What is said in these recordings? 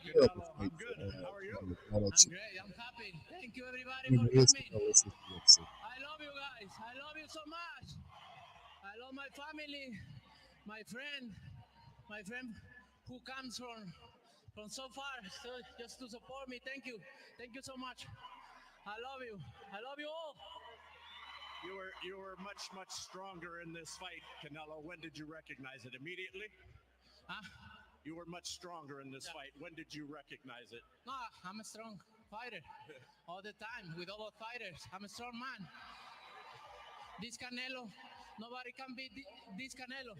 Canelo. I'm good. How are you? I'm great. I'm happy. Thank you, everybody, for Let's coming. I love you guys. I love you so much. I love my family, my friend who comes from so far, so just to support me. Thank you. Thank you so much. I love you. I love you all. You were much stronger in this fight, Canelo. When did you recognize it? Immediately? Huh? You were much stronger in this fight. When did you recognize it? No, I'm a strong fighter. All the time with all the fighters. I'm a strong man. This Canelo, nobody can beat this Canelo.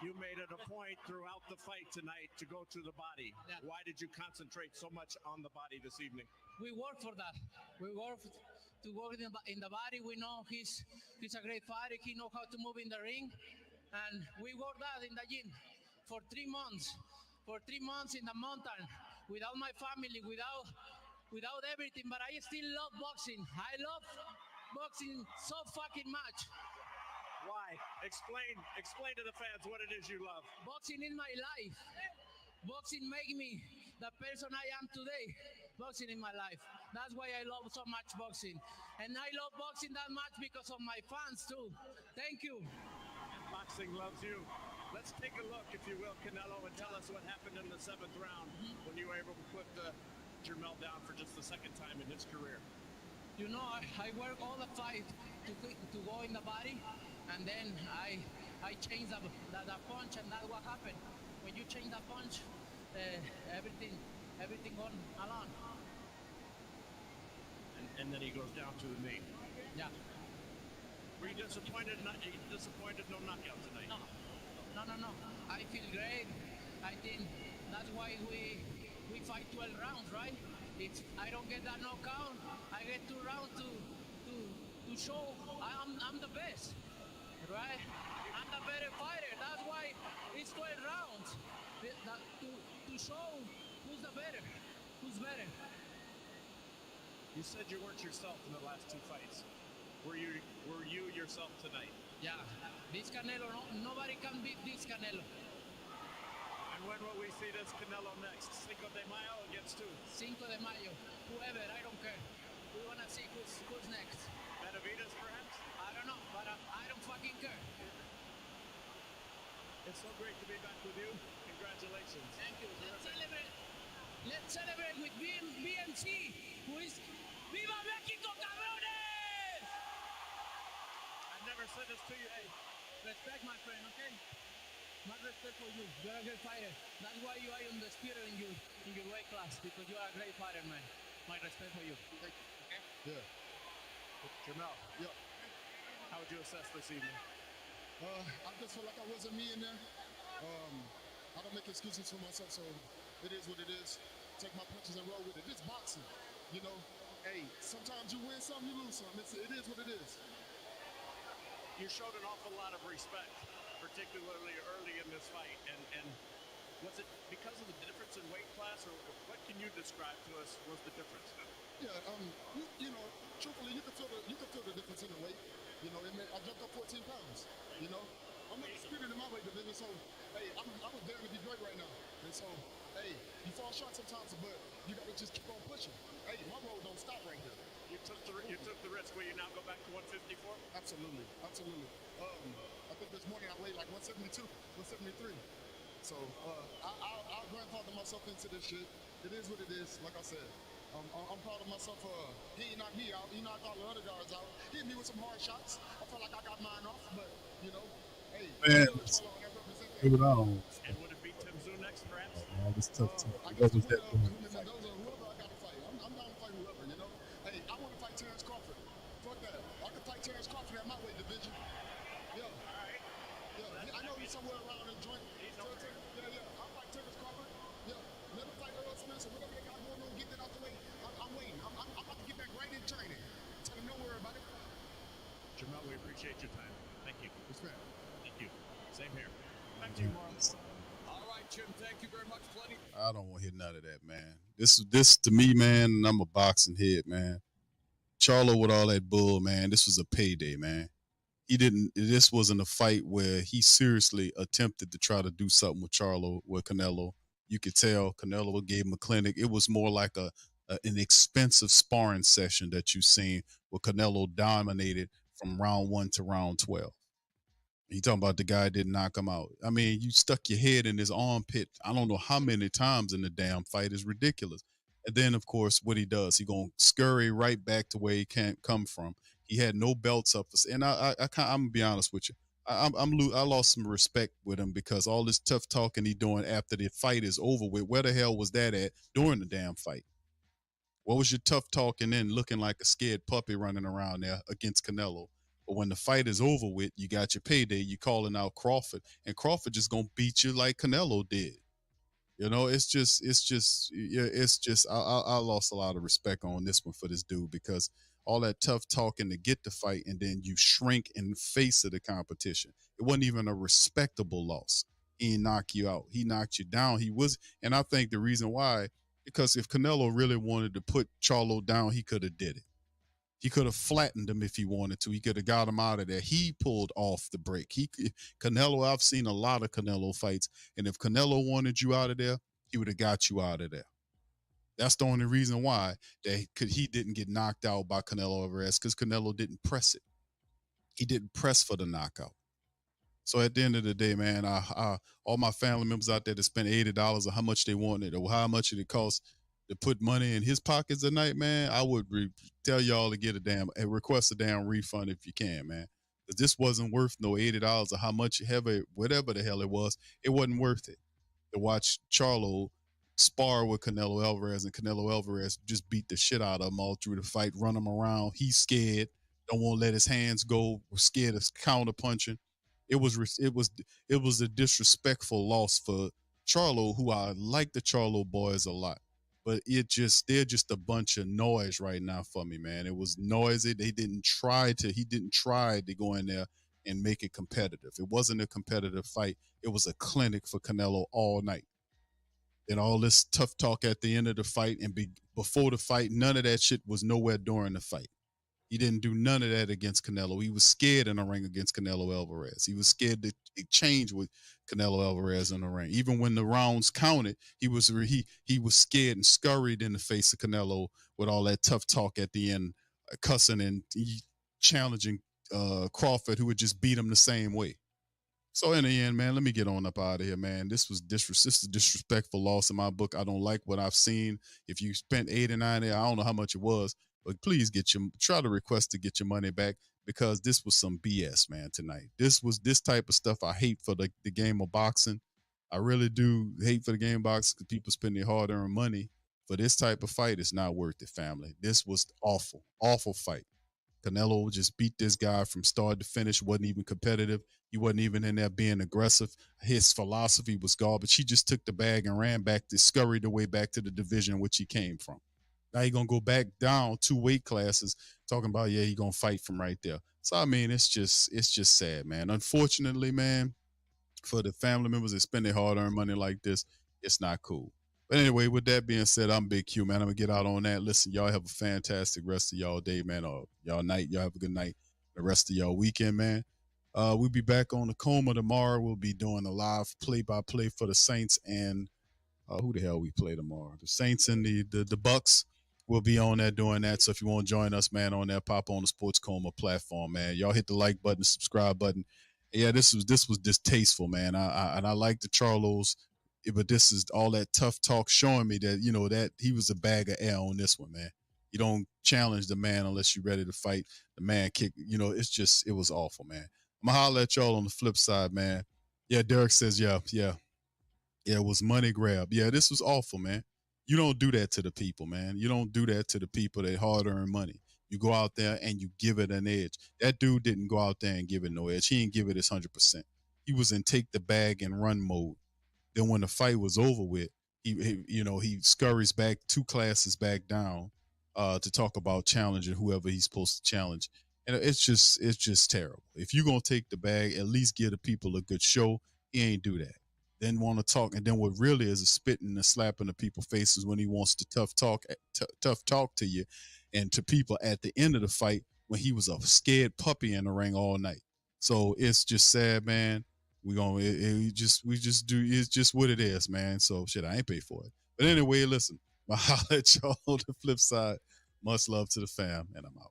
You made it a point throughout the fight tonight to go to the body. Yeah. Why did you concentrate so much on the body this evening? We work for that. We work to work in the body. We know he's a great fighter. He knows how to move in the ring, and we work that in the gym for 3 months. For 3 months in the mountain, without my family, without everything. But I still love boxing. I love boxing so fucking much. Why? Explain to the fans what it is you love. Boxing is my life. Boxing makes me the person I am today. Boxing in my life. That's why I love so much boxing. And I love boxing that much because of my fans too. Thank you. Boxing loves you. Let's take a look, if you will, Canelo, and tell us what happened in the 7th round when you were able to put Jermell down for just the second time in his career. You know, I work all the fight to go in the body, and then I change the punch, and that's what happened. When you change the punch, everything gone along. And then he goes down to the knee. Yeah. Were you disappointed? No knockout tonight. No. I feel great. I think that's why we fight 12 rounds, right? If I don't get that knockout, I get 2 rounds to show I'm the best, right? I'm the better fighter. That's why it's 12 rounds to show who's better. You said you weren't yourself in the last 2 fights. Were you yourself tonight? Yeah. This Canelo, nobody can beat this Canelo. And when will we see this Canelo next? Cinco de Mayo against who? Cinco de Mayo. Whoever, I don't care. We want to see who's next. Benavidez, perhaps? I don't know, but I don't fucking care. It's so great to be back with you. Congratulations. Thank you. Let's celebrate with BMC, who is Viva Mexico, cabrones! I've never said this to you. Hey, respect, my friend, okay? Much respect for you. You're a great fighter. That's why you are undisputed in your weight class, because you are a great fighter, man. My respect for you. Okay. Yeah. Jermell. Yeah. How would you assess this evening? I just feel like I wasn't me in there. I don't make excuses for myself, so it is what it is. Take my punches and roll with it. It's boxing, you know. Hey, sometimes you win some, you lose some. It is what it is. You showed an awful lot of respect, particularly early in this fight, and was it because of the difference in weight class, or what can you describe to us was the difference? Yeah, you know, truthfully, you can feel the difference in the weight. You know, I jumped up 14 pounds. You know, I'm not disputing in my weight division, so hey, I'm daring to be great right now. And so, hey, you fall short sometimes, but you gotta just keep on pushing. Hey, my road don't stop right here. You took the risk. Will you now go back to 154? Absolutely. I think this morning I weighed like 172, 173. So I'll grandfather myself into this shit. It is what it is. Like I said, I'm proud of myself. He ain't knocked me out. He knocked all the other guards out. He hit me with some hard shots. I felt like I got mine off, but you know, hey, Give it on. And would it be Tim Tszyu next, perhaps? It's tough. I guess Mendoza, whoever I got to fight. I'm down to fight whoever. You know, hey, I want to fight Terrence Crawford. Fuck that. I can fight Terrence Crawford at my weight division. Yeah. All right. Yeah, I know he's somewhere around the joint. Yeah. I'll fight Terrence Crawford. Yeah. Never fight Earl Smith, so whatever they got going on, get that out the way. I'm waiting. I'm about to get back right in training. Tell them don't worry about it. Jermell, we appreciate your time. Thank you. Respect. Thank you. Same here. Back to you, Marlon. All right, Jim, thank you very much. Plenty. I don't want to hear none of that, man. This to me, man, and I'm a boxing head, man. Charlo with all that bull, man. This was a payday, man. He didn't. This wasn't a fight where he seriously attempted to try to do something with Charlo, with Canelo. You could tell Canelo gave him a clinic. It was more like an expensive sparring session that you seen where Canelo dominated from round 1 to round 12. You talking about the guy didn't knock him out. I mean, you stuck your head in his armpit. I don't know how many times in the damn fight is ridiculous. And then, of course, what he does, he gonna scurry right back to where he can't come from. He had no belts up, and I'm gonna be honest with you. I lost some respect with him because all this tough talking he doing after the fight is over with. Where the hell was that at during the damn fight? What was your tough talking in looking like a scared puppy running around there against Canelo? But when the fight is over with, you got your payday, you calling out Crawford, and Crawford just gonna beat you like Canelo did. You know, I lost a lot of respect on this one for this dude because all that tough talking to get the fight, and then you shrink in the face of the competition. It wasn't even a respectable loss. He didn't knock you out. He knocked you down. And I think the reason why, because if Canelo really wanted to put Charlo down, he could have did it. He could have flattened him if he wanted to. He could have got him out of there. He pulled off the break. Canelo, I've seen a lot of Canelo fights, and if Canelo wanted you out of there, he would have got you out of there. That's the only reason why he didn't get knocked out by Canelo Alvarez, because Canelo didn't press it. He didn't press for the knockout. So at the end of the day, man, all my family members out there that spent $80 or how much they wanted or how much it cost to put money in his pockets a night, man, I would tell y'all to request a damn refund if you can, man. Because this wasn't worth no $80 or how much whatever the hell it was. It wasn't worth it to watch Charlo spar with Canelo Alvarez, and Canelo Alvarez just beat the shit out of him all through the fight, run him around. He's scared, don't want to let his hands go, was scared of counter punching. It was a disrespectful loss for Charlo, who I like the Charlo boys a lot. But they're just a bunch of noise right now for me, man. It was noisy. He didn't try to go in there and make it competitive. It wasn't a competitive fight. It was a clinic for Canelo all night. And all this tough talk at the end of the fight and before the fight, none of that shit was nowhere during the fight. He didn't do none of that against Canelo. He was scared in the ring against Canelo Alvarez. He was scared to exchange with Canelo Alvarez in the ring. Even when the rounds counted, he was scared and scurried in the face of Canelo with all that tough talk at the end, cussing and challenging Crawford, who would just beat him the same way. So in the end, man, let me get on up out of here, man. This is a disrespectful loss in my book. I don't like what I've seen. If you spent $89, I don't know how much it was, but please try to request to get your money back, because this was some BS, man, tonight. This type of stuff I hate for the game of boxing. I really do hate for the game of boxing because people spend their hard-earned money for this type of fight. It's not worth it, family. This was awful, awful fight. Canelo just beat this guy from start to finish, wasn't even competitive. He wasn't even in there being aggressive. His philosophy was garbage. He just took the bag and scurried the way back to the division in which he came from. Now he's going to go back down 2 weight classes talking about, yeah, he's going to fight from right there. So, I mean, it's just sad, man. Unfortunately, man, for the family members that spend their hard-earned money like this, it's not cool. But anyway, with that being said, I'm Big Q, man. I'm going to get out on that. Listen, y'all have a fantastic rest of y'all day, man, or y'all night. Y'all have a good night. The rest of y'all weekend, man. We'll be back on the Coma tomorrow. We'll be doing a live play-by-play for the Saints and who the hell we play tomorrow? The Saints and the Bucks. We'll be on there doing that. So if you want to join us, man, on there, pop on the Sports Coma platform, man. Y'all hit the like button, subscribe button. Yeah, this was distasteful, man. I like the Charlos, but this is all that tough talk showing me that, that he was a bag of air on this one, man. You don't challenge the man unless you're ready to fight. The man kick, it was awful, man. I'm going to holler at y'all on the flip side, man. Yeah, Derek says, yeah, it was money grab. Yeah, this was awful, man. You don't do that to the people, man. You don't do that to the people that hard-earned money. You go out there and you give it an edge. That dude didn't go out there and give it no edge. He didn't give it his 100%. He was in take the bag and run mode. Then when the fight was over with, he scurries back 2 classes back down to talk about challenging whoever he's supposed to challenge. And it's just terrible. If you're going to take the bag, at least give the people a good show. He ain't do that. Then want to talk. And then what really is a spitting and slapping the people's faces when he wants to tough talk to you and to people at the end of the fight when he was a scared puppy in the ring all night. So it's just sad, man. We just do, it's just what it is, man. So shit, I ain't pay for it. But anyway, listen, I'll holler at y'all on the flip side. Much love to the fam, and I'm out.